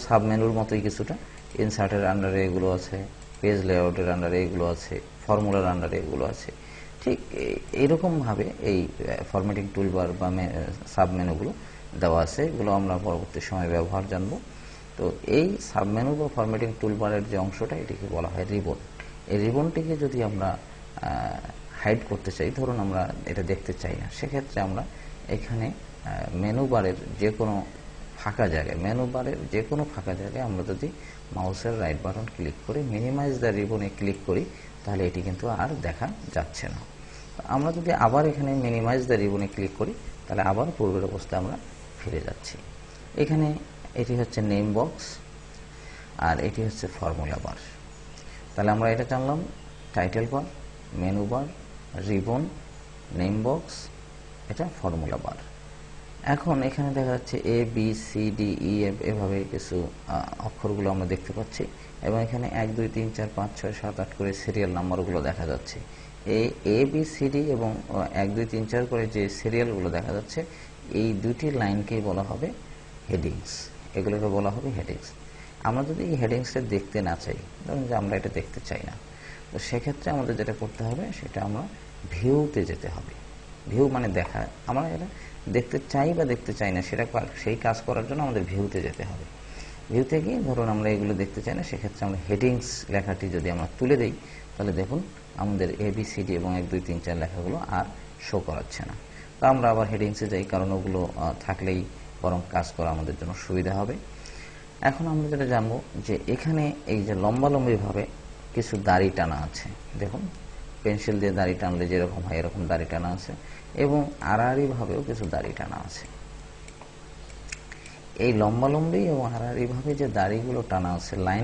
Sub মেনুর মতোই কিছুটা। ইনসার্টের আন্ডারে এগুলো আছে, পেজ লেআউটের আন্ডারে এগুলো আছে, ফর্মুলার আন্ডারে এগুলো আছে। ঠিক এইরকমভাবে এই ফরম্যাটিং টুলবার বা সাব মেনুগুলো দেওয়া আছে। এগুলো আমরা পরবর্তী সময় ব্যবহার জানবো। তো এই সাব মেনু বা ফরম্যাটিং টুলবারের যে অংশটা, এটিকে বলা হয় রিবন। এই রিবনটিকে যদি আমরা হাইড করতে চাই, ধরুন আমরা এটা দেখতে চাই না, সেক্ষেত্রে আমরা এখানে মেনু বারের যে কোনো ফাঁকা জায়গায় আমরা যদি মাউসের রাইট বাটন ক্লিক করে মিনিমাইজ দ্য রিবনে ক্লিক করি, তাহলে এটি কিন্তু আর দেখা যাচ্ছে না। আমরা যদি আবার এখানে মিনিমাইজ দ্য রিবনে ক্লিক করি, তাহলে আবার পূর্বের অবস্থায় আমরা ফিরে যাচ্ছি। এখানে এটি হচ্ছে নেম বক্স আর এটি হচ্ছে ফর্মুলা বার। তাহলে আমরা এটা জানলাম, title bar, menu bar, ribbon, name box, এটা ফর্মুলা বার। এখন এখানে দেখা যাচ্ছে A B C D E F এভাবে কিছু অক্ষরগুলো আমরা দেখতে পাচ্ছি, এবং এখানে 1 2 3 4 5 6 7 8 করে সিরিয়াল নাম্বারগুলো দেখা যাচ্ছে। এ বি সি ডি এবং 1 2 3 4 করে যে সিরিয়ালগুলো দেখা যাচ্ছে, এই দুটি লাইনকেই বলা হবে হেডিংস। এগুলোকে বলা হবে হেডিংস। আমরা যদি এই হেডিংসটা দেখতে না চাই, ধরুন যে আমরা এটা দেখতে চাই না, তো সেক্ষেত্রে আমাদের যেটা করতে হবে, সেটা আমরা ভিউতে যেতে হবে। ভিউ মানে দেখা। আমরা এটা দেখতে চাই বা দেখতে চাই না, সেটা সেই কাজ করার জন্য আমাদের ভিউতে যেতে হবে। ভিউতে গিয়ে ধরুন আমরা এগুলো দেখতে চাই না, সেক্ষেত্রে আমরা হেডিংস লেখাটি যদি আমরা তুলে দিই, তাহলে দেখুন আমাদের ABCD এবং 1 2 3 4 লেখাগুলো আর শো করাচ্ছে না। তো আমরা আবার হেডিংসে যাই, কারণ ওগুলো থাকলেই বরং কাজ করা আমাদের জন্য সুবিধা হবে। এখন আমরা যেটা জানবো, যে এখানে এই যে লম্বালম্বিভাবে কিছু দাড়ি টানা আছে, দেখুন পেন্সিল দিয়ে দাড়ি টানলে যেরকম হয় এরকম দাড়ি টানা আছে, এবং আড়াআড়ি ভাবেও কিছু দাড়ি টানা আছে। এই লম্বালম্বি এবং আড়াআড়ি ভাবে যে দাড়িগুলো টানা আছে, লাইন